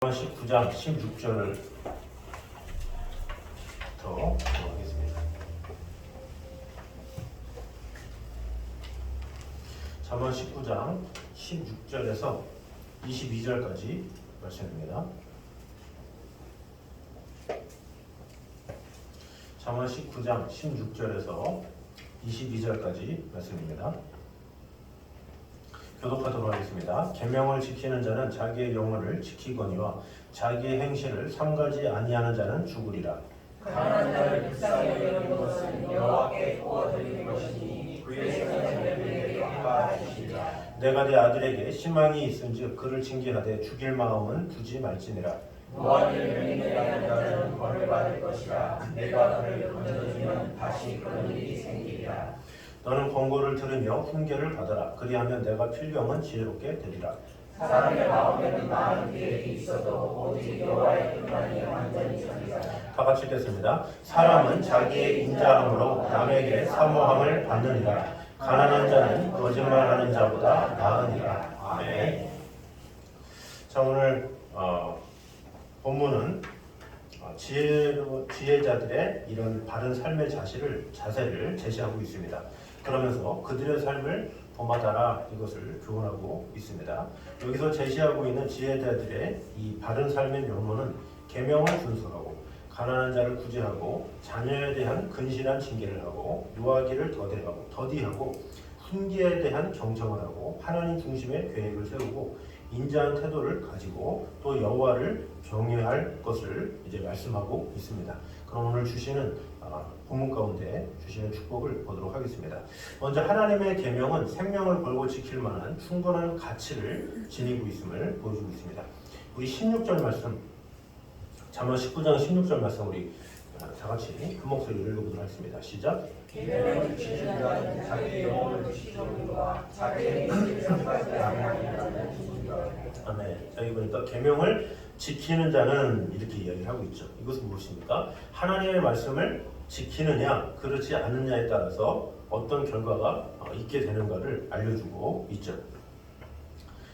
잠언 19장 16절을 더 하겠습니다. 잠언 19장 16절에서 22절까지 말씀입니다. 잠언 19장 16절에서 22절까지 말씀입니다. 교독하도록 하겠습니다. 계명을 지키는 자는 자기의 영혼을 지키거니와 자기의 행실을 삼가지 아니하는 자는 죽으리라. 가난한 자를 불쌍히 여기는 것은 여호와께 구워드리는 것이니 그의 생명을 그에게 갚아주시리라. 내가 내 아들에게 희망이 있은즉 그를 징계하되 죽일 마음은 두지 말지니라. 무한을 명령하는 자는 벌을 받을 것이라. 내가 그를 건져주면 다시 그런 일이 생기리라. 너는 권고를 들으며 훈계를 받아라. 그리하면 내가 필경은 지혜롭게 되리라. 사람의 마음에는 많은 계획이 있어도 오직 여호와의 뜻만이 완전히 서리라. 다 같이 읽겠습니다. 사람은 자기의 인자함으로 남에게 사모함을 받느니라. 가난한 자는 거짓말하는 자보다 나으니라. 아멘. 자, 오늘 본문은 지혜자들의 이런 바른 삶의 자세를 제시하고 있습니다. 그러면서 그들의 삶을 본받아라 이것을 교훈하고 있습니다. 여기서 제시하고 있는 지혜자들의 이 바른 삶의 면모는 계명을 준수하고 가난한 자를 구제하고 자녀에 대한 근실한 징계를 하고 유아기를 더디하고 훈계에 대한 경청을 하고 하나님 중심의 계획을 세우고 인자한 태도를 가지고 또 여호와를 경외할 것을 이제 말씀하고 있습니다. 그럼 오늘 주시는 본문 가운데 주시는 축복을 보도록 하겠습니다. 먼저 하나님의 계명은 생명을 걸고 지킬 만한 충분한 가치를 지니고 있음을 보여주고 있습니다. 우리 16절 말씀, 잠언 19장 16절 말씀 우리 다 같이 큰 목소리로 읽어보도록 하겠습니다. 시작. 계명을 지키는 자는 자기의 영혼을 지키려니와 자기의 행실을 삼가지 아니하는 자는 죽으리라. 아멘. 여기 보니까 계명을 지키는 자는 이렇게 이야기를 하고 있죠. 이것은 무엇입니까? 하나님의 말씀을 지키느냐 그렇지 않느냐에 따라서 어떤 결과가 있게 되는가를 알려주고 있죠.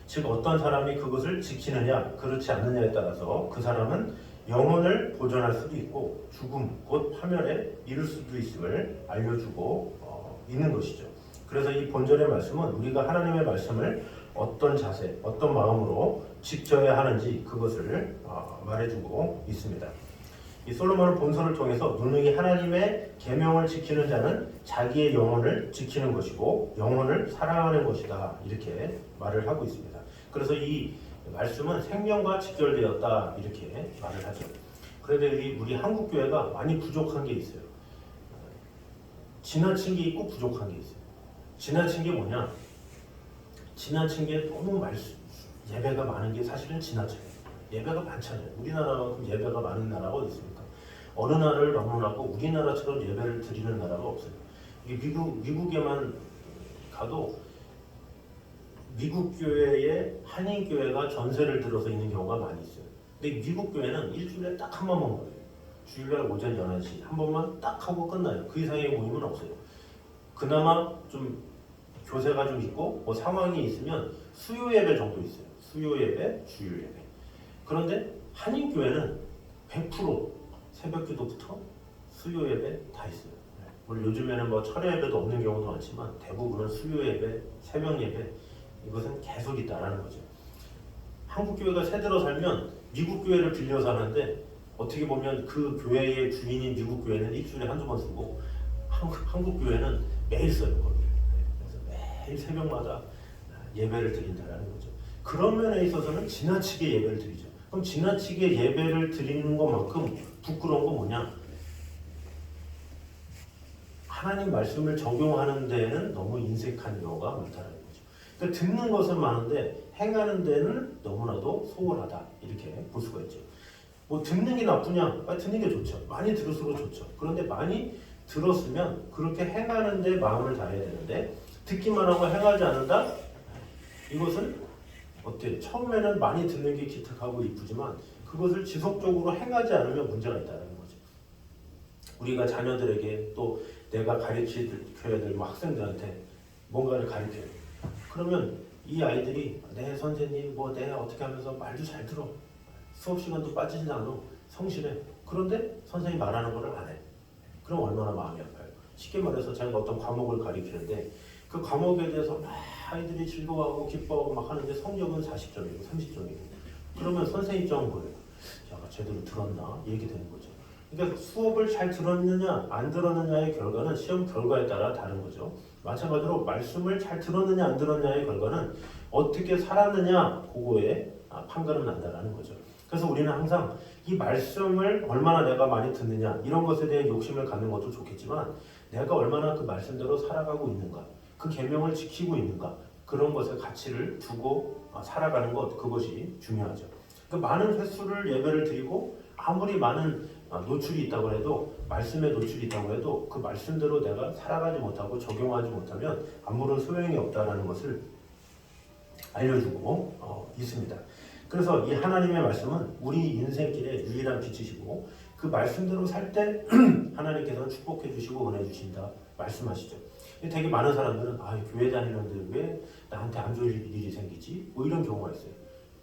즉 어떤 사람이 그것을 지키느냐 그렇지 않느냐에 따라서 그 사람은 영혼을 보존할 수도 있고 죽음 곧 파멸에 이를 수도 있음을 알려주고 있는 것이죠. 그래서 이 본절의 말씀은 우리가 하나님의 말씀을 어떤 자세, 어떤 마음으로 지켜야 하는지 그것을 말해주고 있습니다. 이 솔로몬은 본서를 통해서 누누이 하나님의 계명을 지키는 자는 자기의 영혼을 지키는 것이고 영혼을 사랑하는 것이다 이렇게 말을 하고 있습니다. 그래서 이 말씀은 생명과 직결되었다 이렇게 말을 하죠. 그런데 우리 한국 교회가 많이 부족한 게 있어요. 지나친 게 있고 부족한 게 있어요. 지나친 게 뭐냐? 지나친 게 너무 예배가 많은 게 사실은 지나쳐요. 예배가 많잖아요. 우리나라만큼 예배가 많은 나라가 어디 있습니까? 어느 나라를 넘어나고 우리나라처럼 예배를 드리는 나라가 없어요. 미국에만 가도 미국 교회에 한인 교회가 전세를 들어서 있는 경우가 많이 있어요. 근데 미국 교회는 일주일에 딱 한 번만 모여요. 주일날 오전 11시 한 번만 딱 하고 끝나요. 그 이상의 모임은 없어요. 그나마 좀 교세가 좀 있고 뭐 상황이 있으면 수요 예배 정도 있어요. 수요 예배, 주일 예배. 그런데 한인 교회는 100% 새벽 기도부터 수요 예배 다 있어요. 물론 요즘에는 뭐 철야 예배도 없는 경우도 많지만 대부분은 수요 예배, 새벽 예배 이것은 계속 있다라는 거죠. 한국 교회가 새들어 살면 미국 교회를 빌려서 하는데 어떻게 보면 그 교회의 주인인 미국 교회는 일주일에 한두 번 쓰고 한국 교회는 매일 써요 거기를. 그래서 매일 새벽마다 예배를 드린다라는 거죠. 그런 면에 있어서는 지나치게 예배를 드리죠. 그럼 지나치게 예배를 드리는 것만큼 부끄러운 건 뭐냐? 하나님 말씀을 적용하는 데에는 너무 인색한 경우가 많다는 거죠. 그러니까 듣는 것은 많은데 행하는 데는 너무나도 소홀하다 이렇게 볼 수가 있죠. 뭐 듣는 게 나쁘냐? 듣는 게 좋죠. 많이 들을수록 좋죠. 그런데 많이 들었으면 그렇게 행하는 데 마음을 다해야 되는데 듣기만 하고 행하지 않는다? 이것은 어때요? 처음에는 많이 듣는 게 기특하고 이쁘지만 그것을 지속적으로 행하지 않으면 문제가 있다는 거죠. 우리가 자녀들에게 또 내가 가르쳐야 될 학생들한테 뭔가를 가르쳐요. 그러면 이 아이들이 네 선생님 뭐 네 어떻게 하면서 말도 잘 들어. 수업 시간도 빠지지 않아. 성실해. 그런데 선생님이 말하는 거를 안 해. 그럼 얼마나 마음이 아파요. 쉽게 말해서 제가 어떤 과목을 가리키는데 그 과목에 대해서 막 아이들이 즐거워하고 기뻐하고 막 하는데 성적은 40점이고 30점이고 그러면 선생님 입장은 뭐예요? 제가 제대로 들었나? 얘기 되는 거죠. 그러니까 수업을 잘 들었느냐 안 들었느냐의 결과는 시험 결과에 따라 다른 거죠. 마찬가지로 말씀을 잘 들었느냐 안 들었느냐의 결과는 어떻게 살았느냐 그거에 판가름 난다라는 거죠. 그래서 우리는 항상 이 말씀을 얼마나 내가 많이 듣느냐 이런 것에 대해 욕심을 갖는 것도 좋겠지만 내가 얼마나 그 말씀대로 살아가고 있는가 그 계명을 지키고 있는가 그런 것에 가치를 두고 살아가는 것 그것이 중요하죠. 그 많은 횟수를 예배를 드리고 아무리 많은 노출이 있다고 해도 말씀에 노출이 있다고 해도 그 말씀대로 내가 살아가지 못하고 적용하지 못하면 아무런 소용이 없다라는 것을 알려주고 있습니다. 그래서 이 하나님의 말씀은 우리 인생길의 유일한 빛이시고 그 말씀대로 살 때 하나님께서는 축복해 주시고 은혜 주신다 말씀하시죠. 되게 많은 사람들은 교회 다니는데 왜 나한테 안 좋은 일이 생기지? 뭐 이런 경우가 있어요.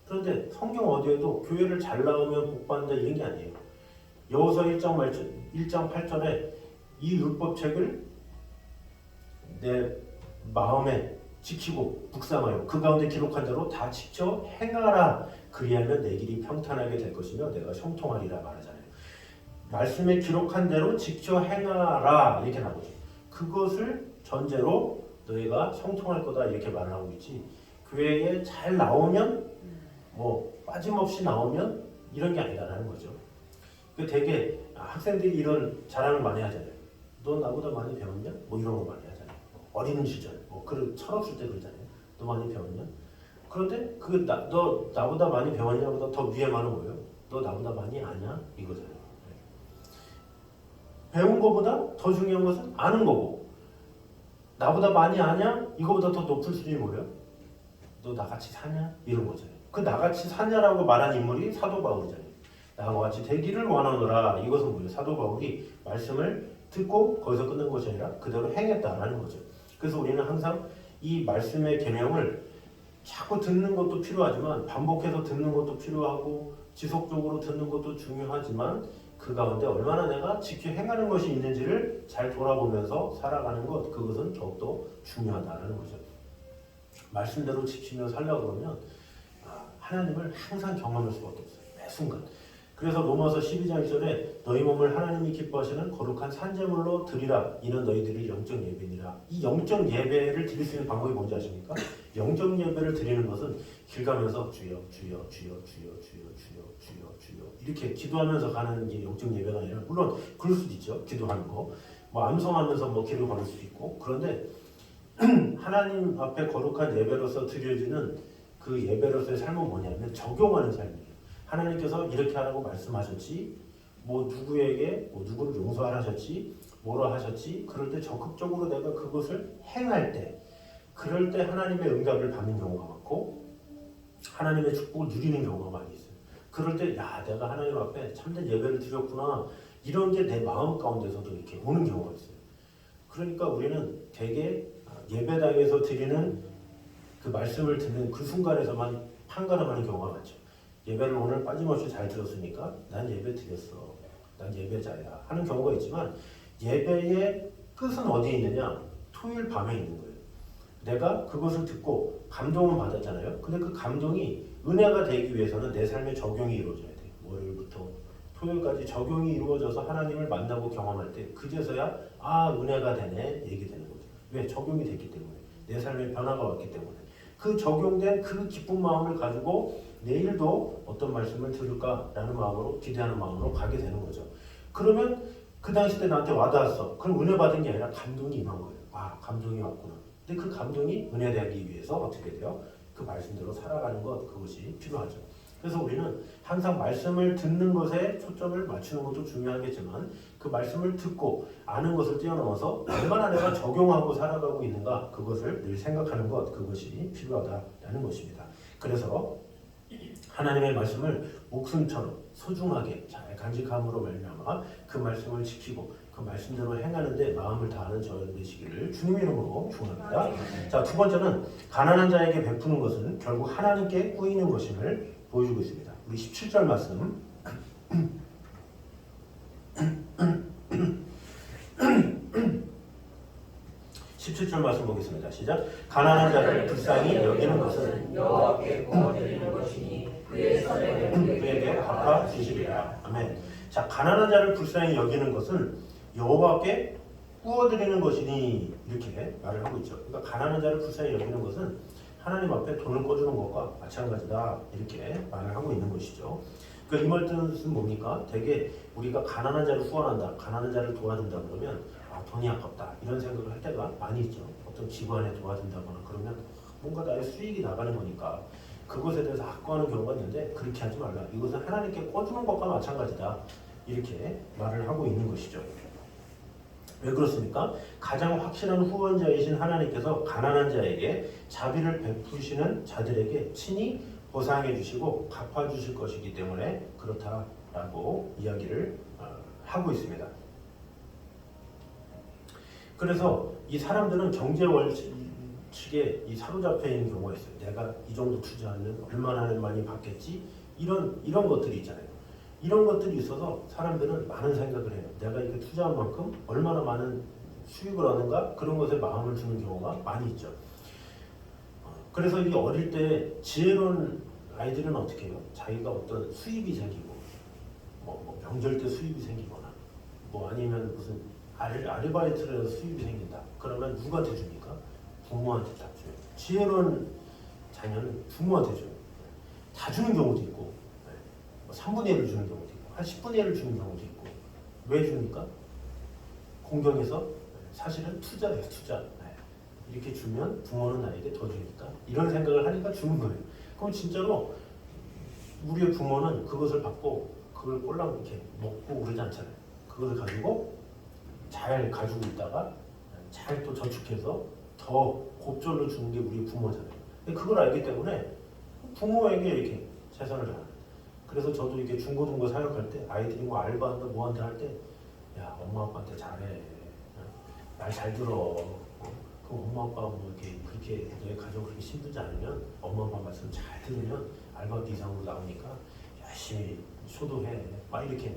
그런데 성경 어디에도 교회를 잘 나오면 복 받는다 이런 게 아니에요. 여호수아 1장 8절에 이 율법책을 내 마음에 지키고 묵상하여 그 가운데 기록한 대로 다 지켜 행하라. 그리하면 내 길이 평탄하게 될 것이며 내가 형통하리라 말하잖아요. 말씀에 기록한 대로 지켜 행하라 이렇게 나오죠. 그것을 전제로 너희가 형통할 거다 이렇게 말을 하고 있지. 교회에 잘 나오면 뭐 빠짐없이 나오면 이런 게 아니라는 거죠. 되게 학생들이 이런 자랑을 많이 하잖아요. 너 나보다 많이 배웠냐? 뭐 이런 거 많이 하잖아요. 어린 시절, 철없을 때 그러잖아요. 너 많이 배웠냐? 그런데 너 나보다 많이 배웠냐보다 더 위에 많은 거예요. 너 나보다 많이 아냐? 이거잖아요. 배운 거보다 더 중요한 것은 아는 거고 나보다 많이 아냐? 이거보다 더 높은 수준이 뭐예요? 너 나같이 사냐? 이런 거잖아요. 그 나같이 사냐라고 말한 인물이 사도 바울이잖아요. 나와 같이 되기를 원하노라. 이것은 뭐예요? 사도 바울이 말씀을 듣고 거기서 끝난 것이 아니라 그대로 행했다라는 거죠. 그래서 우리는 항상 이 말씀의 계명을 자꾸 듣는 것도 필요하지만 반복해서 듣는 것도 필요하고 지속적으로 듣는 것도 중요하지만 그 가운데 얼마나 내가 지켜 행하는 것이 있는지를 잘 돌아보면서 살아가는 것 그것은 더욱더 중요하다는 거죠. 말씀대로 지키며 살려고 그러면 하나님을 항상 경험할 수밖에 없어요. 매 순간. 그래서 로마서 12장 1절에 너희 몸을 하나님이 기뻐하시는 거룩한 산제물로 드리라. 이는 너희들이 영적 예배니라. 이 영적 예배를 드릴 수 있는 방법이 뭔지 아십니까? 영적 예배를 드리는 것은 길 가면서 주여 주여 주여 주여 주여 주여 주여 주여 이렇게 기도하면서 가는 게 영적 예배가 아니라 물론 그럴 수도 있죠. 기도하는 거. 암송하면서 길을 걸을 수도 있고 그런데 하나님 앞에 거룩한 예배로서 드려지는 그 예배로서의 삶은 뭐냐면 적용하는 삶이에요. 하나님께서 이렇게 하라고 말씀하셨지, 누구에게 누구를 용서하라 하셨지, 뭐라 하셨지. 그럴 때 적극적으로 내가 그것을 행할 때, 그럴 때 하나님의 응답을 받는 경우가 많고 하나님의 축복을 누리는 경우가 많이 있어요. 그럴 때 내가 하나님 앞에 참된 예배를 드렸구나 이런 게 내 마음 가운데서도 이렇게 오는 경우가 있어요. 그러니까 우리는 되게 예배당에서 드리는 그 말씀을 듣는 그 순간에서만 판가름하는 경우가 많죠. 예배를 오늘 빠짐없이 잘 들었으니까 난 예배 드렸어. 난 예배자야. 하는 경우가 있지만 예배의 끝은 어디에 있느냐? 토요일 밤에 있는 거예요. 내가 그것을 듣고 감동을 받았잖아요. 근데 그 감동이 은혜가 되기 위해서는 내 삶에 적용이 이루어져야 돼요. 월요일부터 토요일까지 적용이 이루어져서 하나님을 만나고 경험할 때 그제서야 은혜가 되네 얘기 되는 거죠. 왜? 적용이 됐기 때문에. 내 삶에 변화가 왔기 때문에. 그 적용된 그 기쁜 마음을 가지고 내일도 어떤 말씀을 들을까라는 마음으로 기대하는 마음으로 가게 되는 거죠. 그러면 그 당시 때 나한테 와닿았어. 그럼 은혜 받은 게 아니라 감동이 임한 거예요. 감동이 왔구나. 근데 그 감동이 은혜되기 위해서 어떻게 돼요? 그 말씀대로 살아가는 것 그것이 필요하죠. 그래서 우리는 항상 말씀을 듣는 것에 초점을 맞추는 것도 중요하겠지만 그 말씀을 듣고 아는 것을 뛰어넘어서 얼마나 내가 적용하고 살아가고 있는가 그것을 늘 생각하는 것 그것이 필요하다라는 것입니다. 그래서 하나님의 말씀을 목숨처럼 소중하게 잘 간직함으로 말미암아 그 말씀을 지키고 그 말씀대로 행하는데 마음을 다하는 저희들 되시기를 주님의 이름으로 축원합니다. 자, 두 번째는 가난한 자에게 베푸는 것은 결국 하나님께 꾸이는 것임을 보여주고 있습니다. 우리 17절 말씀 17절 말씀 보겠습니다. 시작. 가난한 자를 불쌍히 여기는 것은 여호와께 구워드리는 것이니 그의 선에 그에게 갚아 주시리라. 아멘. 자, 가난한 자를 불쌍히 여기는 것은 여호와께 구워드리는 것이니 이렇게 말을 하고 있죠. 그러니까 가난한 자를 불쌍히 여기는 것은 하나님 앞에 돈을 꿔주는 것과 마찬가지다 이렇게 말을 하고 있는 것이죠. 그러니까 이 말 뜻은 뭡니까? 되게 우리가 가난한 자를 후원한다, 가난한 자를 도와준다 그러면 아, 돈이 아깝다 이런 생각을 할 때가 많이 있죠. 어떤 기관에 도와준다거나 그러면 뭔가 나의 수익이 나가는 거니까 그것에 대해서 악구하는 경우가 있는데 그렇게 하지 말라. 이것은 하나님께 꿔주는 것과 마찬가지다 이렇게 말을 하고 있는 것이죠. 왜 그렇습니까? 가장 확실한 후원자이신 하나님께서 가난한 자에게 자비를 베푸시는 자들에게 친히 보상해 주시고 갚아 주실 것이기 때문에 그렇다라고 이야기를 하고 있습니다. 그래서 이 사람들은 경제 원칙에 이 사로잡혀 있는 경우가 있어요. 내가 이 정도 투자하면 얼마나 많이 받겠지? 이런 것들이 있잖아요. 이런 것들이 있어서 사람들은 많은 생각을 해요. 내가 이거 투자한 만큼 얼마나 많은 수익을 얻는가? 그런 것에 마음을 두는 경우가 많이 있죠. 그래서 이 어릴 때 지혜로운 아이들은 어떻게 해요? 자기가 어떤 수입이 생기고 뭐 명절 때 수입이 생기거나 뭐 아니면 무슨 아르바이트를 해서 수입이 생긴다. 그러면 누구한테 줍니까? 부모한테 다 줘요. 지혜로운 자녀는 부모한테 줘요. 다 주는 경우도 있고 3분의 1을 주는 경우도 있고 한 10분의 1을 주는 경우도 있고 왜 줍니까? 공경에서 사실은 투자예요. 투자. 이렇게 주면 부모는 나에게 더 주니까 이런 생각을 하니까 주는 거예요. 그럼 진짜로 우리의 부모는 그것을 받고 그걸 꼴랑 이렇게 먹고 그러지 않잖아요. 그것을 가지고 잘 가지고 있다가 잘 또 저축해서 더 곱절로 주는 게 우리 부모잖아요. 근데 그걸 알기 때문에 부모에게 이렇게 최선을 다하는. 그래서 저도 이렇게 중고등부 사역할 때 아이들이 뭐 알바한다 뭐한다 할 때 야 엄마 아빠한테 잘해. 말 잘 들어. 그럼 엄마 아빠가 뭐 이렇게 그렇게 너의 가정 그렇게 힘들지 않으면 엄마 아빠 말씀 잘 들으면 알바비 이상으로 나오니까 열심히 효도해. 막 이렇게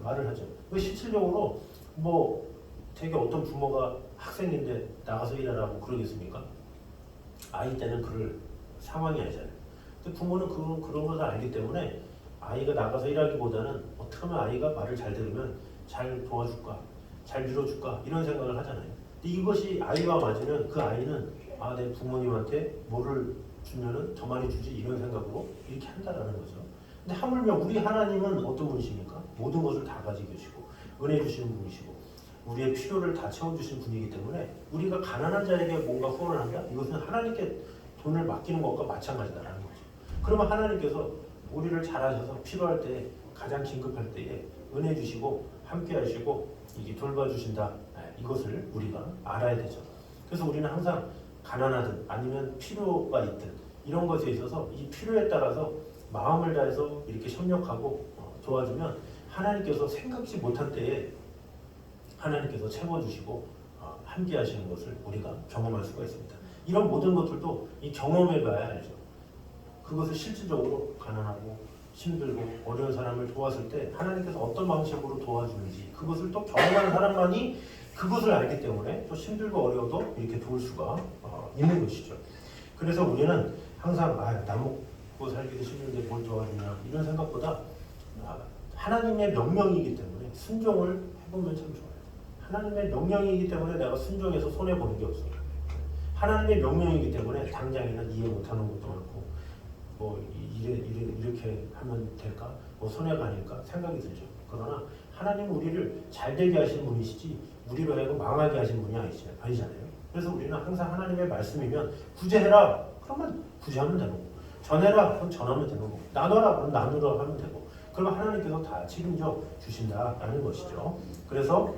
말을 하죠. 왜 실질적으로 뭐 되게 어떤 부모가 학생인데 나가서 일하라고 그러겠습니까? 아이 때는 그럴 상황이 아니잖아요. 근데 부모는 그런 것을 알기 때문에 아이가 나가서 일하기보다는 어떻게 하면 아이가 말을 잘 들으면 잘 도와줄까, 잘 밀어줄까 이런 생각을 하잖아요. 근데 이것이 아이와 맞으면 그 아이는 아, 내 부모님한테 뭐를 주면은 더 많이 주지 이런 생각으로 이렇게 한다라는 거죠. 근데 하물며 우리 하나님은 어떤 분이십니까? 모든 것을 다 가지고 계시고 은혜 주시는 분이시고 우리의 필요를 다 채워주신 분이기 때문에 우리가 가난한 자에게 뭔가 후원을 한다? 이것은 하나님께 돈을 맡기는 것과 마찬가지다라는 거죠. 그러면 하나님께서 우리를 잘하셔서 필요할 때 가장 긴급할 때에 은혜 주시고 함께 하시고 이게 돌봐주신다. 이것을 우리가 알아야 되죠. 그래서 우리는 항상 가난하든 아니면 필요가 있든 이런 것에 있어서 이 필요에 따라서 마음을 다해서 이렇게 협력하고 도와주면 하나님께서 생각지 못한 때에 하나님께서 채워주시고 함께 하시는 것을 우리가 경험할 수가 있습니다. 이런 모든 것들도 이 경험해봐야 알죠. 그것을 실질적으로 가난하고 힘들고 어려운 사람을 도왔을 때 하나님께서 어떤 방식으로 도와주는지 그것을 또 경험하는 사람만이 그것을 알기 때문에 또 힘들고 어려워도 이렇게 도울 수가 있는 것이죠. 그래서 우리는 항상 나 먹고 살기도 힘든데 뭘 도와주냐 이런 생각보다 하나님의 명령이기 때문에 순종을 해보면 참 좋아요. 하나님의 명령이기 때문에 내가 순종해서 손해보는 게 없어요. 하나님의 명령이기 때문에 당장에는 이해 못하는 것도 많고 뭐 이렇게 하면 될까? 뭐 손해가 아닐까? 생각이 들죠. 그러나 하나님은 우리를 잘되게 하신 분이시지 우리로 하여금 망하게 하신 분이 아니잖아요. 그래서 우리는 항상 하나님의 말씀이면 구제해라. 그러면 구제하면 되는 거고 전해라. 그럼 전하면 되는 거고 나눠라. 그럼 나누라 하면 되고 그러면 하나님께서 다 책임져 주신다라는 것이죠. 그래서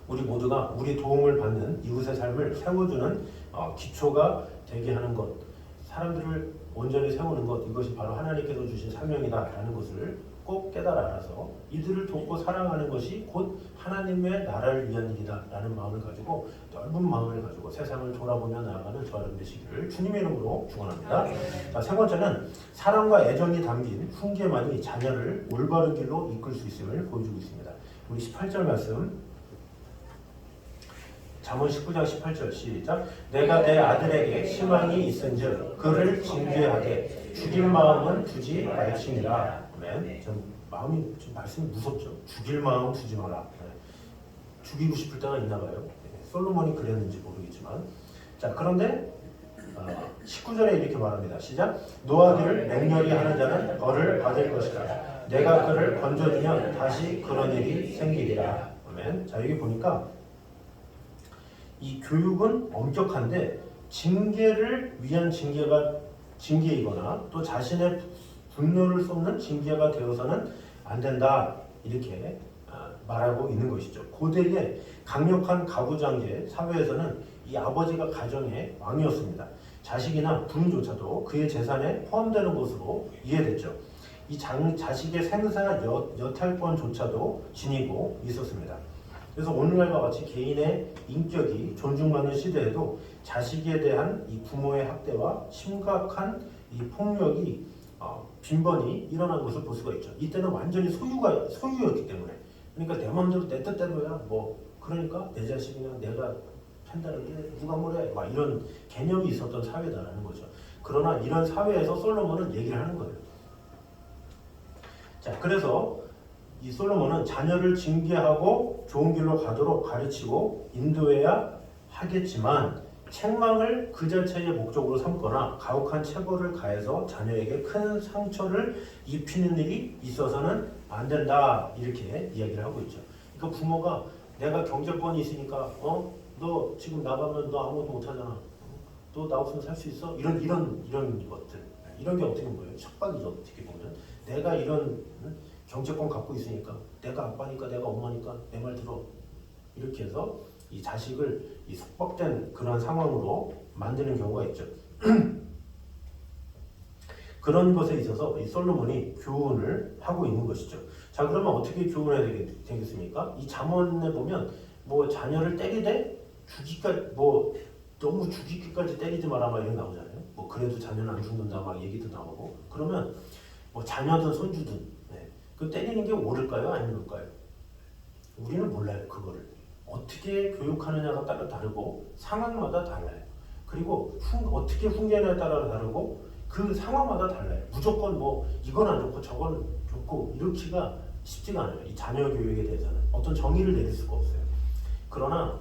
우리 모두가 우리 도움을 받는 이웃의 삶을 세워주는 기초가 되게 하는 것 사람들을 온전히 세우는 것, 이것이 바로 하나님께서 주신 사명이다라는 것을 꼭 깨달아 알아서 이들을 돕고 사랑하는 것이 곧 하나님의 나라를 위한 일이다라는 마음을 가지고, 넓은 마음을 가지고 세상을 돌아보며 나아가는 저와 여러분 되시기를 주님의 이름으로 축원합니다. 자, 세 번째는 사랑과 애정이 담긴 훈계만이 자녀를 올바른 길로 이끌 수 있음을 보여주고 있습니다. 우리 18절 말씀, 잠언 19장 18절 시작. 내가 내 아들에게 희망이 있은즉 그를 징계하되 죽일 마음은 두지 말지니라. 아멘. 좀 마음이, 좀 말씀이 무섭죠. 죽일 마음 두지 마라. 네. 죽이고 싶을 때가 있나 봐요. 네. 솔로몬이 그랬는지 모르겠지만. 자, 그런데 19절에 이렇게 말합니다. 시작. 노하기를 맹렬히 하는 자는 벌을 받을 것이다. 내가 그를 건져주면 다시 그런 일이 생기리라. 아멘. 자, 여기 보니까 이 교육은 엄격한데 징계를 위한 징계이거나 또 자신의 분노를 쏟는 징계가 되어서는 안 된다, 이렇게 말하고 있는 것이죠. 고대의 강력한 가부장제 사회에서는 이 아버지가 가정의 왕이었습니다. 자식이나 부인조차도 그의 재산에 포함되는 것으로 이해됐죠. 이 자식의 생사 여탈권조차도 지니고 있었습니다. 그래서 오늘날과 같이 개인의 인격이 존중받는 시대에도 자식에 대한 이 부모의 학대와 심각한 이 폭력이 빈번히 일어난 것을 볼 수가 있죠. 이때는 완전히 소유였기 때문에, 그러니까 내 마음대로 내 뜻대로야, 뭐 그러니까 내 자식이나 내가 판단하는데 누가 뭐래, 막 이런 개념이 있었던 사회다라는 거죠. 그러나 이런 사회에서 솔로몬은 얘기를 하는 거예요. 자, 그래서 이 솔로몬은 자녀를 징계하고 좋은 길로 가도록 가르치고 인도해야 하겠지만 책망을 그 자체의 목적으로 삼거나 가혹한 체벌을 가해서 자녀에게 큰 상처를 입히는 일이 있어서는 안 된다, 이렇게 이야기를 하고 있죠. 그러니까 부모가 내가 경제권이 있으니까 너 지금 나가면 너 아무것도 못하잖아, 너 나 없으면 살 수 있어? 이런 것들, 이런 게 어떻게 보면 뭐예요? 척박이죠. 어떻게 보면 내가 이런 경제권 갖고 있으니까, 내가 아빠니까, 내가 엄마니까 내 말 들어, 이렇게 해서 이 자식을 이 속박된 그런 상황으로 만드는 경우가 있죠. 그런 것에 있어서 이 솔로몬이 교훈을 하고 있는 것이죠. 자, 그러면 어떻게 교훈해야 되겠습니까? 이 잠언에 보면 뭐 자녀를 때리되 죽이까지, 뭐 너무 죽이기까지 때리지 마라, 막 이런 나오잖아요. 뭐 그래도 자녀는 안 죽는다, 막 얘기도 나오고. 그러면 뭐 자녀든 손주든, 그 때리는 게 옳을까요? 아니면일까요? 우리는 몰라요. 그거를 어떻게 교육하느냐가 따라 다르고 상황마다 달라요. 그리고 어떻게 훈계하느냐에 따라 다르고 그 상황마다 달라요. 무조건 뭐 이건 안 좋고 저건 좋고 이렇기가 쉽지가 않아요. 이 자녀 교육에 대해서는 어떤 정의를 내릴 수가 없어요. 그러나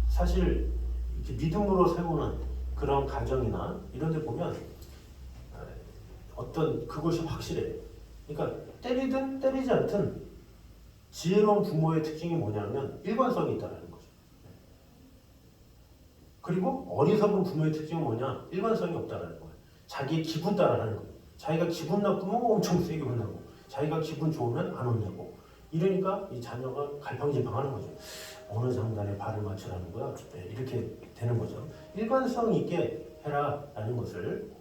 사실 이렇게 믿음으로 세우는 그런 가정이나 이런 데 보면 어떤 그것이 확실해요. 그러니까 때리든 때리지 않든 지혜로운 부모의 특징이 뭐냐면 일관성이 있다는 거죠. 그리고 어리석은 부모의 특징은 뭐냐? 일관성이 없다는 거예요. 자기의 기분 따라 하는 거예요. 자기가 기분 나쁘면 엄청 세게 혼나고, 자기가 기분 좋으면 안 혼내고, 이러니까 이 자녀가 갈팡질팡하는 거죠. 어느 장단에 발을 맞추라는 거야? 이렇게 되는 거죠. 일관성 있게 해라라는 것을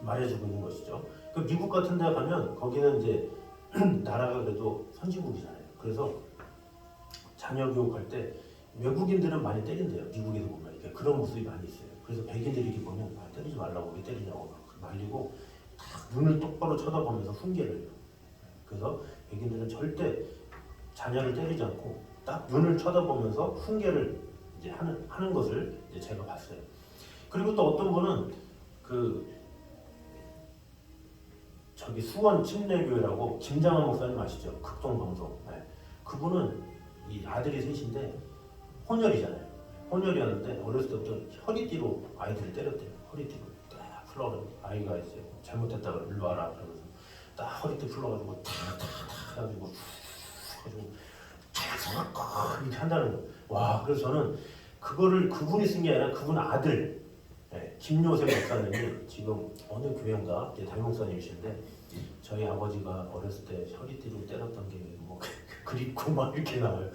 말해주고 있는 것이죠. 그 미국 같은 데 가면 거기는 이제 나라가 그래도 선진국이잖아요. 그래서 자녀 교육할 때 외국인들은 많이 때린대요. 미국에도 보면 이렇게 그런 모습이 많이 있어요. 그래서 백인들이 이렇게 보면 때리지 말라고, 왜 때리냐고 막 말리고 딱 눈을 똑바로 쳐다보면서 훈계를 해요. 그래서 백인들은 절대 자녀를 때리지 않고 딱 눈을 쳐다보면서 훈계를 이제 하는 것을 이제 제가 봤어요. 그리고 또 어떤 분은 저기 수원 침례교회라고 김장한 목사님 아시죠? 극동방송. 그분은 이 아들이 셋인데 혼혈이잖아요. 혼혈이었는데 어렸을 때부터 허리띠로 아이들을 때렸대요. 허리띠로 딱 풀러가지고, 아이가 이제 잘못했다가 일로 와라 그러면서 딱 허리띠 풀러가지고 탁탁탁 해가지고 이렇게 한다는 거. 와, 그래서 저는 그거를 그분이 쓴 게 아니라 그분 아들 김요셉 목사님이 지금 어느 교회인가 담임 목사님이신데, 저희 아버지가 어렸을 때 허리띠로 때렸던 게 뭐 그립고 막 이렇게 나와요.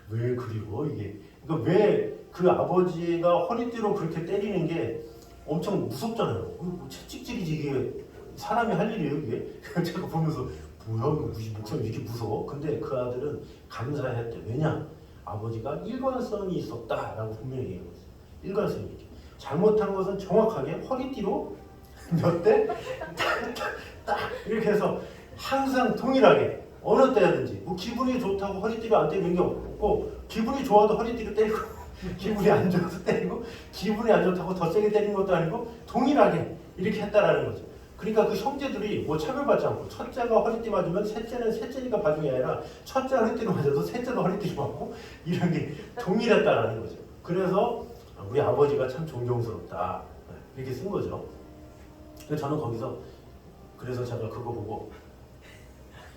왜 그리고 이게, 그러니까 왜 그 아버지가 허리띠로 그렇게 때리는 게 엄청 무섭잖아요. 뭐 채찍질이지 이게 사람이 할 일이에요 이게. 제가 보면서 뭐야 목사님 이렇게 무서워? 근데 그 아들은 감사했대. 왜냐? 아버지가 일관성이 있었다라고 분명히 얘기했어요. 일관성이 있게. 잘못한 것은 정확하게 허리띠로 몇 대? 딱 이렇게 해서 항상 동일하게 어느 때든지 뭐 기분이 좋다고 허리띠로 안 때리는 게 없고 기분이 좋아도 허리띠로 때리고 기분이 안 좋아서 때리고 기분이 안 좋다고 더 세게 때리는 것도 아니고 동일하게 이렇게 했다라는 거죠. 그러니까 그 형제들이 뭐 차별받지 않고 첫째가 허리띠 맞으면 셋째는 셋째니까 봐준 게 아니라 첫째가 허리띠로 맞아도 셋째도 허리띠로 맞고 이런 게 동일했다라는 거죠. 그래서 우리 아버지가 참 존경스럽다 이렇게 쓴 거죠. 그래서 저는 거기서 그래서 제가 그거 보고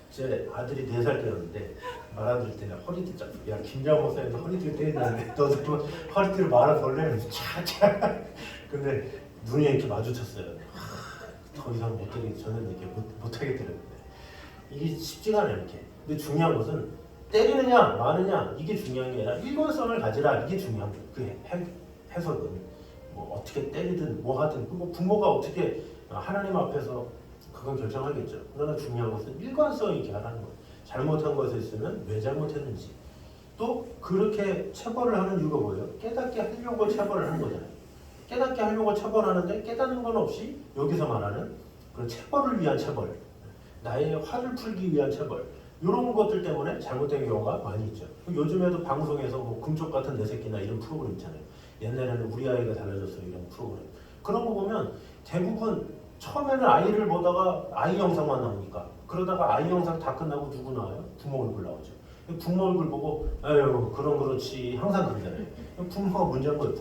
제 아들이 4살 때였는데 말아들 때 허리띠 잡고 야 김장 목사님도 허리띠를 때린다는데 너도 뭐 허리띠를 말아 벌레는 차차 근데 눈이 이렇게 마주쳤어요. 더 이상 못 때리기 저는 이렇게 못하게 때렸는데 이게 쉽지가 않아요 이렇게. 근데 중요한 것은 때리느냐 마느냐 이게 중요한 게 아니라 일관성을 가지라 이게 중요한 거예요. 그 해석은 뭐 어떻게 때리든 뭐 하든 뭐 부모가 어떻게 하나님 앞에서 그건 결정하겠죠. 그러나 중요한 것은 일관성 있게 하라는 거예요. 잘못한 것에 있으면 왜 잘못했는지 또 그렇게 체벌을 하는 이유가 뭐예요? 깨닫게 하려고 체벌을 하는 거잖아요. 깨닫게 하려고 체벌하는데 깨닫는 건 없이 여기서 말하는 그런 체벌을 위한 체벌, 나의 화를 풀기 위한 체벌 이런 것들 때문에 잘못된 경우가 많이 있죠. 요즘에도 방송에서 뭐 금쪽 같은 내 새끼나 이런 프로그램 있잖아요. 옛날에는 우리 아이가 달라졌어 이런 프로그램. 그런 거 보면 대부분 처음에는 아이를 보다가 아이 영상만 나오니까 그러다가 아이 영상 다 끝나고 누구 나와요? 부모 얼굴 나오죠. 부모 얼굴 보고 아유 그렇지 항상 그러잖아요. 부모가 문제인 거예요.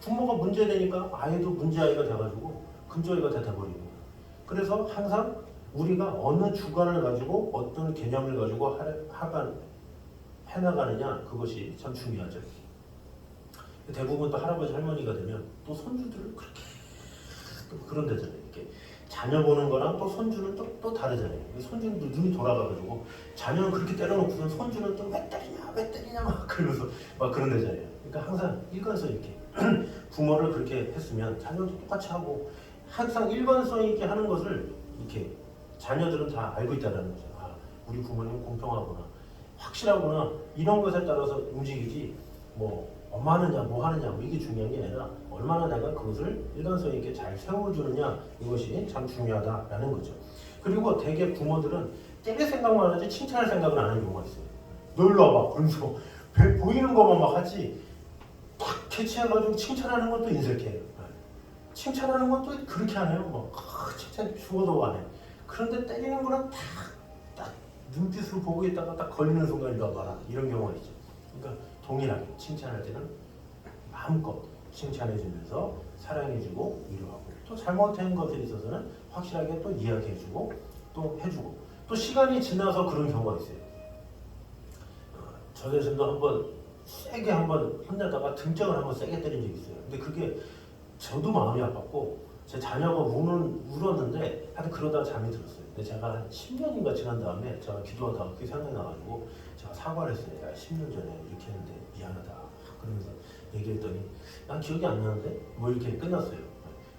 부모가 문제되니까 아이도 문제아이가 돼가지고 금쪽이가 돼버리는 거예요. 그래서 항상 우리가 어느 주관을 가지고 어떤 개념을 가지고 해나가느냐 그것이 참 중요하죠. 대부분 또 할아버지 할머니가 되면 또 손주들을 그렇게 또 그런 데잖아요. 이렇게 자녀 보는 거랑 또 손주는 또 다르잖아요. 손주는 눈이 돌아가가지고 자녀는 그렇게 때려놓고선 손주는 또 왜 때리냐 막 그러면서 막 그런 데잖아요. 그러니까 항상 일관성 있게 부모를 그렇게 했으면 자녀도 똑같이 하고 항상 일관성 있게 하는 것을 이렇게 자녀들은 다 알고 있다는 거죠. 아, 우리 부모님은 공평하구나, 확실하구나 이런 것에 따라서 움직이지 뭐 하느냐 뭐 하느냐 뭐 이게 중요한 게 아니라 얼마나 내가 그것을 일관성 있게 잘 세워주느냐 이것이 참 중요하다라는 거죠. 그리고 대개 부모들은 때릴 생각만 하지 칭찬할 생각은 안 하는 경우가 있어요. 너 일로 와봐 그러면서 보이는 것만 막 하지 탁 캐치해가지고 칭찬하는 것도 인색해요. 칭찬하는 것도 그렇게 안 해요. 뭐 칭찬 죽어도 안 해. 그런데 때리는 거는 딱 눈빛으로 보고 있다가 딱 걸리는 순간 이리 와봐라 이런 경우가 있죠. 그러니까 동일하게 칭찬할 때는 마음껏 칭찬해주면서 사랑해주고 위로하고 또 잘못한 것에 있어서는 확실하게 또 이야기해주고 또 해주고 또 시간이 지나서 그런 경우가 있어요. 저 자신도 한번 세게 한번 혼내다가 등짝을 한번 세게 때린 적이 있어요. 근데 그게 저도 마음이 아팠고 제 자녀가 울었는데 하여튼 그러다가 잠이 들었어요. 근데 제가 한 10년인가 지난 다음에 제가 기도하다가 그게 생각이 나가지고 제가 사과를 했어요. 야, 10년 전에 이렇게 했는데 미안하다 그러면서 얘기했더니 난 기억이 안 나는데 뭐 이렇게 끝났어요.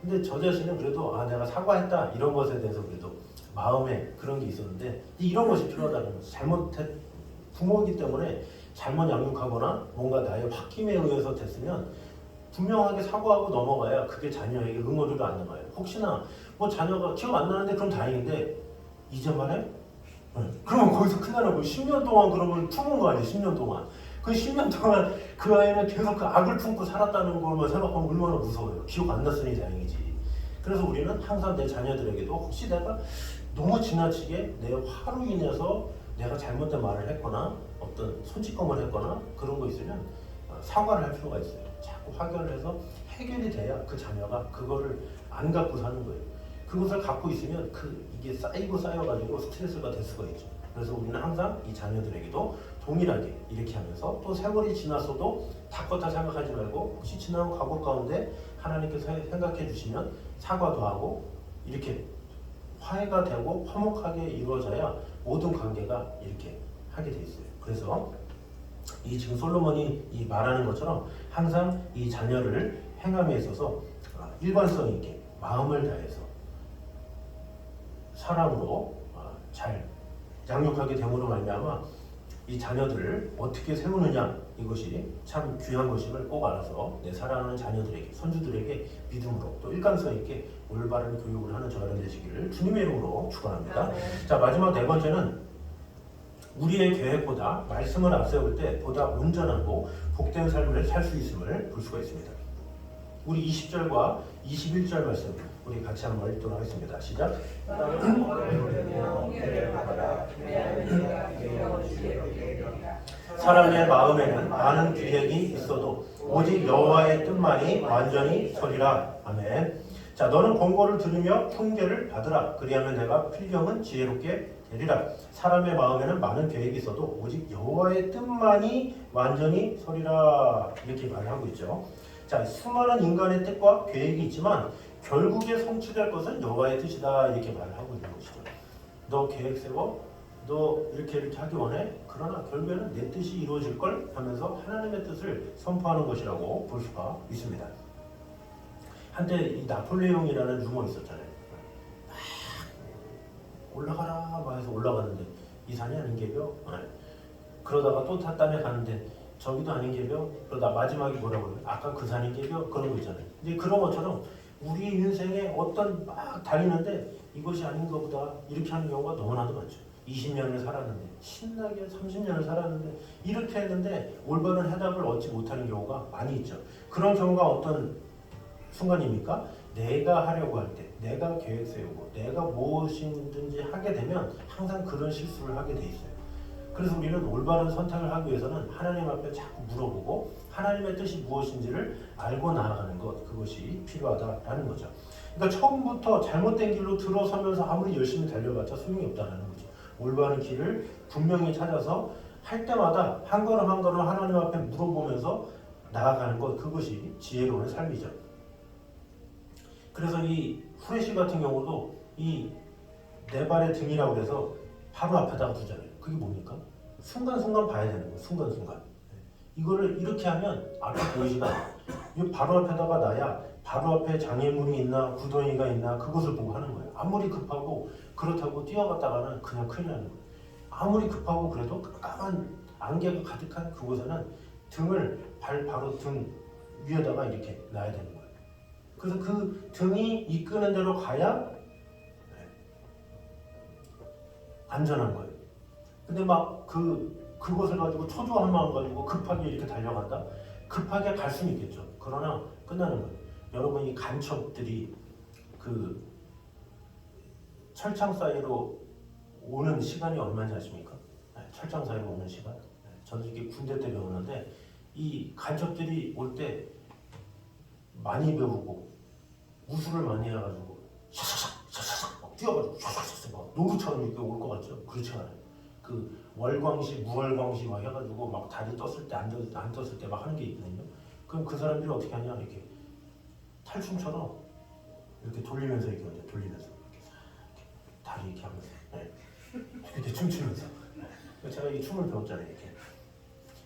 근데 저 자신은 그래도 아 내가 사과했다 이런 것에 대해서 그래도 마음에 그런 게 있었는데 이런 것이 필요하다는 거죠. 부모이기 때문에 잘못 양육하거나 뭔가 나의 홧김에 의해서 됐으면 분명하게 사과하고 넘어가야 그게 자녀에게 응어리가 안 남아요. 혹시나 뭐 자녀가 기억 안 나는데 그럼 다행인데 이제 말해? 네. 그러면 거기서 큰일 나는 거예요. 10년 동안 그러면 품은 거 아니에요. 10년 동안. 그 10년 동안 그 아이는 계속 그 악을 품고 살았다는 걸만 생각하면 얼마나 무서워요. 기억 안 났으니 다행이지. 그래서 우리는 항상 내 자녀들에게도 혹시 내가 너무 지나치게 내 화로 인해서 내가 잘못된 말을 했거나 어떤 손찌검을 했거나 그런 거 있으면 사과를 할 필요가 있어요. 자꾸 화결을 해서 해결이 돼야 그 자녀가 그거를 안 갖고 사는 거예요. 그것을 갖고 있으면 이게 쌓여가지고 스트레스가 될 수가 있죠. 그래서 우리는 항상 이 자녀들에게도 동일하게 이렇게 하면서 또 세월이 지났어도 다 껐다 생각하지 말고 혹시 지난 과거 가운데 하나님께서 생각해 주시면 사과도 하고 이렇게 화해가 되고 화목하게 이루어져야 모든 관계가 이렇게 하게 돼 있어요. 그래서 이 지금 솔로몬이 이 말하는 것처럼 항상 이 자녀를 행함에 있어서 일관성 있게 마음을 다해서 사랑으로 잘 양육하게 됨으로 말미암아 이 자녀들을 어떻게 세우느냐, 이것이 참 귀한 것임을 꼭 알아서 내 사랑하는 자녀들에게, 손주들에게 믿음으로 또 일관성 있게 올바른 교육을 하는 저희들 되시기를 주님의 이름으로 축원합니다. 자, 마지막 네 번째는 우리의 계획보다 말씀을 앞세울 때 보다 온전하고 복된 삶을 살 수 있음을 볼 수가 있습니다. 우리 20절과 21절 말씀 우리 같이 한번 읽도록 하겠습니다. 시작. 사람의 마음에는 많은 계획이 있어도 오직 여호와의 뜻만이 완전히 서리라. 아멘. 자, 너는 권고를 들으며 훈계를 받으라. 그리하면 내가 필경은 지혜롭게 되리라. 사람의 마음에는 많은 계획이 있어도 오직 여호와의 뜻만이 완전히 서리라. 이렇게 말하고 있죠. 자, 수많은 인간의 뜻과 계획이 있지만 결국에 성취될 것은 여호와의 뜻이다. 이렇게 말을 하고 있는 것이죠. 너 계획 세워, 너 이렇게 하기 원해. 그러나 결국에는 내 뜻이 이루어질 걸 하면서 하나님의 뜻을 선포하는 것이라고 볼 수가 있습니다. 한때 이 나폴레옹이라는 유머 있었잖아요. 올라가라 막 해서 올라갔는데 이 산이 아닌게요. 그러다가 또 딴에 가는데 저기도 아닌게요. 그러다 마지막에 뭐라고 그래요? 아까 그 산인게요. 그런 거 있잖아요. 근데 그런 것처럼 우리 인생에 어떤 막 달리는데 이것이 아닌가 보다 이렇게 하는 경우가 너무나도 많죠. 20년을 살았는데 신나게 30년을 살았는데 이렇게 했는데 올바른 해답을 얻지 못하는 경우가 많이 있죠. 그런 경우가 어떤 순간입니까? 내가 하려고 할 때, 내가 계획 세우고 내가 무엇이든지 하게 되면 항상 그런 실수를 하게 돼 있어요. 그래서 우리는 올바른 선택을 하기 위해서는 하나님 앞에 자꾸 물어보고 하나님의 뜻이 무엇인지를 알고 나아가는 것, 그것이 필요하다라는 거죠. 그러니까 처음부터 잘못된 길로 들어서면서 아무리 열심히 달려봤자 소용이 없다는 거죠. 올바른 길을 분명히 찾아서 할 때마다 한 걸음 한 걸음 하나님 앞에 물어보면서 나아가는 것, 그것이 지혜로운 삶이죠. 그래서 이 후레쉬 같은 경우도 이 네 발의 등이라고 해서 바로 앞에다가 두잖아요. 그게 뭡니까? 순간순간 봐야 되는 거예요. 순간순간. 이거를 이렇게 하면 앞에 보이지가 않아요. 이 바로 앞에다가 놔야 바로 앞에 장애물이 있나 구덩이가 있나 그것을 보고 하는 거예요. 아무리 급하고 그렇다고 뛰어갔다가는 그냥 큰일 나는 거예요. 아무리 급하고 그래도 까만 안개가 가득한 그곳에는 등을 바로 등 위에다가 이렇게 놔야 되는 거예요. 그래서 그 등이 이끄는 대로 가야 안전한 거예요. 근데 막 그것을 가지고 초조한 마음 가지고 급하게 이렇게 달려간다? 급하게 갈 수는 있겠죠. 그러나 끝나는 거예요. 여러분 이 간첩들이 그 철창 사이로 오는 시간이 얼마인지 아십니까? 철창 사이로 오는 시간. 저는 이게 군대 때 배웠는데 이 간첩들이 올 때 많이 배우고 무술을 많이 해가지고 샤샤샥 뛰어가지고 샤샤샥 막 노루처럼 이렇게 올 것 같죠? 그렇지 않아요. 그 월광시, 무월광시 막 해가지고 막 다리 떴을 때 안 떴을 때 막 하는 게 있거든요. 그럼 그 사람들이 어떻게 하냐? 이렇게 탈춤처럼 이렇게 돌리면서 이렇게 돌리면서 이렇게 다리 이렇게 하면서 이렇게 춤추면서 제가 이 춤을 배웠잖아요. 이렇게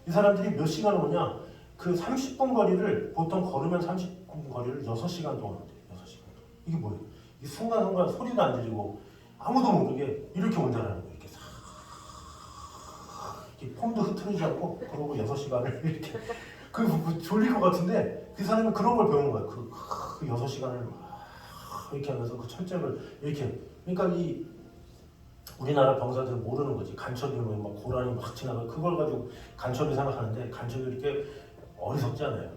이 사람들이 몇 시간 오냐? 그 30분 거리를 보통 걸으면 30분 거리를 6시간 동안 온대요. 6시간. 이게 뭐예요? 이 순간순간 소리도 안 들리고 아무도 모르게 이렇게 온다는 거예요. 이렇게 싹 이렇게 폼도 흐트러지지 않고 그러고 6시간을 이렇게 그 졸릴 것 같은데 그 사람은 그런 걸 배우는 거예요. 그 6시간을 이렇게 하면서 그 철책을 이렇게 그러니까 이 우리나라 병사들은 모르는 거지. 간첩이면 막 고라니 막 지나가 그걸 가지고 간첩이 생각하는데 간첩이 이렇게 어리석지 않아요.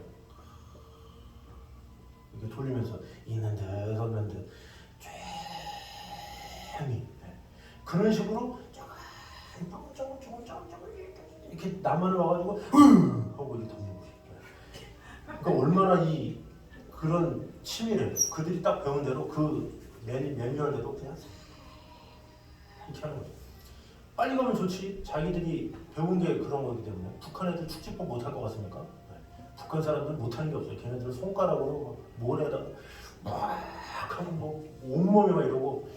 이렇게 돌리면서 있는 듯 없는 듯 조용히 그런 식으로 조금 이렇게 나만을 와가지고 하고 이렇게 던지고 그러니까 얼마나 이 그런 치밀해. 그들이 딱 배운 대로 그 매뉴얼대로 그냥 이렇게 하는 거죠. 빨리 가면 좋지. 자기들이 배운 게 그런 거기 때문에. 북한 애들 축지법 못할 것 같습니까? 북한 사람들 못하는 게 없어요. 걔네들은 손가락으로 모래에다가 막 하고 뭐 온몸에 막 이러고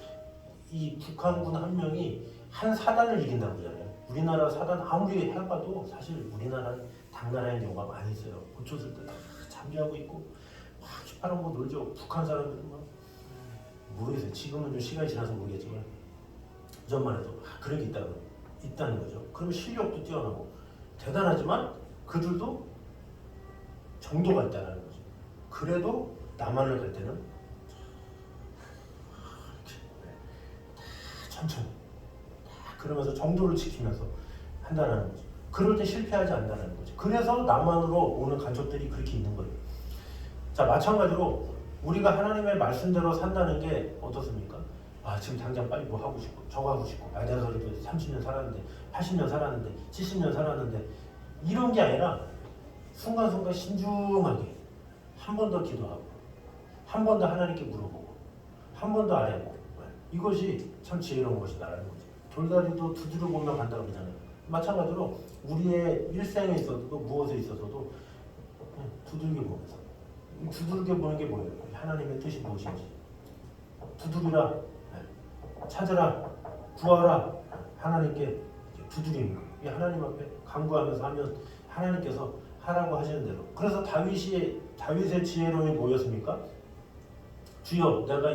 이 북한군 한 명이 한 사단을 이긴다고 그러잖아요. 우리나라 사단 아무리 해봐도 사실 우리나라는 당나라인 경우가 많이 있어요. 고쳤을 때 다 잠자고 있고 막 사람하고 놀죠. 북한 사람들은 막 모르겠어요. 지금은 좀 시간이 지나서 모르겠지만 전만 해도 그런 게 있다는 거죠. 그러면 실력도 뛰어나고 대단하지만 그들도 정도가 있다는 거죠. 그래도 남한을 갈 때는 천천히 그러면서 정도를 지키면서 한다는 거죠. 그럴 때 실패하지 않는다는 거죠. 그래서 남한으로 오는 간첩들이 그렇게 있는 거예요. 자, 마찬가지로 우리가 하나님의 말씀대로 산다는 게 어떻습니까? 아, 지금 당장 빨리 뭐 하고 싶고 저거 하고 싶고 내가 그래도 30년 살았는데 80년 살았는데 70년 살았는데 이런 게 아니라 순간순간 신중하게 한 번 더 기도하고 한 번 더 하나님께 물어보고 한 번 더 아뢰고 이것이 참 지혜로운 것이다라는 거죠. 돌다리도 두드려 보면 간다 그러잖아요. 마찬가지로 우리의 일생에 있어서도 무엇에 있어서도 두들겨 보면서 두들겨 보는 게 뭐예요? 하나님의 뜻이 무엇인지 두드리라, 찾으라, 구하라 하나님께 두드립니다. 하나님 앞에 간구하면서 하면 하나님께서 하라고 하시는 대로. 그래서 다윗의 지혜로움이 뭐였습니까? 주여 내가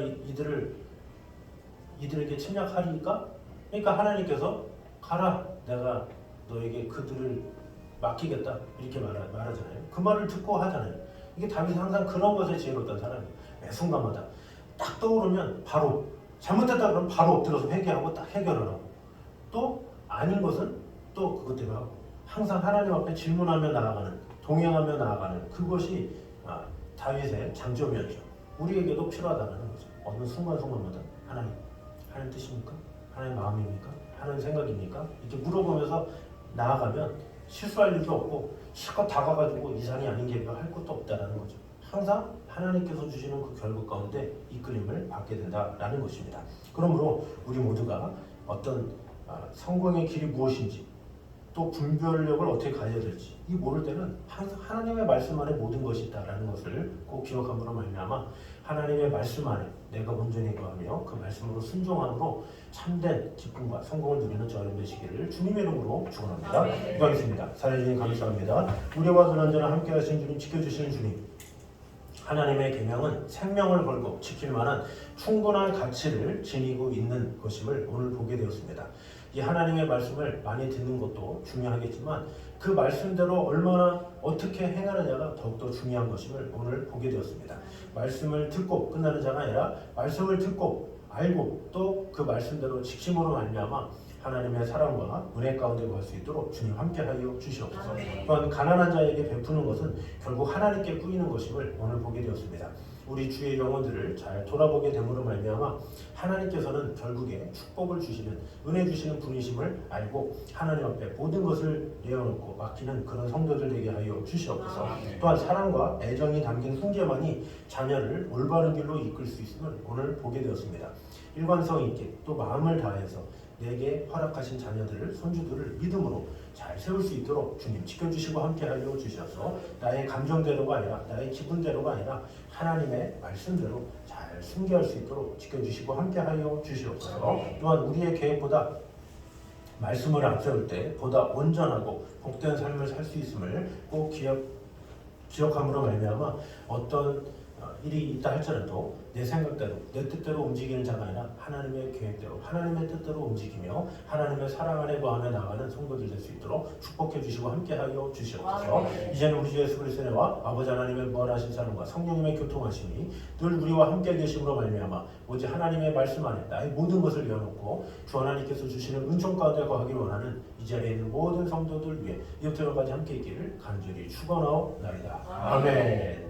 이들에게 침략하리까? 그러니까 하나님께서 가라 내가 너에게 그들을 맡기겠다 이렇게 말하잖아요. 그 말을 듣고 하잖아요. 이게 다윗이 항상 그런 것에 지혜로웠던 사람이에요. 매 순간마다 딱 떠오르면 바로 잘못됐다 그러면 바로 엎드려서 회개하고 딱 해결을 하고 또 아닌 것은 또 그것대로 하고 항상 하나님 앞에 질문하며 나아가는 동행하며 나아가는 그것이 다윗의 장점이었죠. 우리에게도 필요하다는 거죠. 어느 순간순간마다 하나님 뜻입니까? 하나님 마음입니까? 하나님 생각입니까? 이렇게 물어보면서 나아가면 실수할 일도 없고 실컷 다가가지고 이상이 아닌 게 할 것도 없다라는 거죠. 항상 하나님께서 주시는 그 결국 가운데 이끌림을 받게 된다라는 것입니다. 그러므로 우리 모두가 어떤 성공의 길이 무엇인지 또 분별력을 어떻게 가져야 될지 이 모를 때는 항상 하나님의 말씀 안에 모든 것이 있다라는 것을 꼭 기억함으로 말미암아 하나님의 말씀 안에 내가 온전히 거하며 그 말씀으로 순종함으로 참된 기쁨과 성공을 누리는 저희들 되시기를 주님의 이름으로 축원합니다. 기도하겠습니다. 사랑해 주님 감사합니다. 우리와 그런저나 함께 하신 주님 지켜주시는 주님 하나님의 계명은 생명을 걸고 지킬 만한 충분한 가치를 지니고 있는 것임을 오늘 보게 되었습니다. 이 하나님의 말씀을 많이 듣는 것도 중요하겠지만 그 말씀대로 얼마나 어떻게 행하느냐가 더욱더 중요한 것임을 오늘 보게 되었습니다. 말씀을 듣고 끝나는 자가 아니라 말씀을 듣고 알고 또 그 말씀대로 지킴으로 말미암아 하나님의 사랑과 은혜 가운데 갈 수 있도록 주님 함께하여 주시옵소서. 또한 가난한 자에게 베푸는 것은 결국 하나님께 뿌리는 것임을 오늘 보게 되었습니다. 우리 주의 영혼들을 잘 돌아보게 됨으로 말미암아 하나님께서는 결국에 축복을 주시는 은혜 주시는 분이심을 알고 하나님 앞에 모든 것을 내어놓고 맡기는 그런 성도들 되게 하여 주시옵소서. 또한 사랑과 애정이 담긴 훈계만이 자녀를 올바른 길로 이끌 수 있음을 오늘 보게 되었습니다. 일관성 있게 또 마음을 다해서 내게 허락하신 자녀들을 손주들을 믿음으로 잘 세울 수 있도록 주님 지켜주시고 함께하여 주셔서 나의 감정대로가 아니라 나의 기분대로가 아니라 하나님의 말씀대로 잘 순교할 수 있도록 지켜주시고 함께하여 주시옵소서. 또한 우리의 계획보다 말씀을 앞세울 때 보다 온전하고 복된 삶을 살 수 있음을 꼭 기억함으로 말미암아 어떤 일이 있다 할지라도 내 생각대로 내 뜻대로 움직이는 자가 아니라 하나님의 계획대로 하나님의 뜻대로 움직이며 하나님의 사랑 안에 거하며 나가는 성도들 될 수 있도록 축복해 주시고 함께하여 주시옵소서. 이제는 우리 주 예수 그리스도의 은혜와 아버지 하나님의 무한하신 사랑과 성령님의 교통하심이 늘 우리와 함께 계심으로 말미암아 오직 하나님의 말씀 안에 나의 모든 것을 내어놓고 주 하나님께서 주시는 은총 가운데 거하기 원하는 이 자리에 있는 모든 성도들 위해 이때까지 함께 있기를 간절히 축원하옵나이다. 아멘.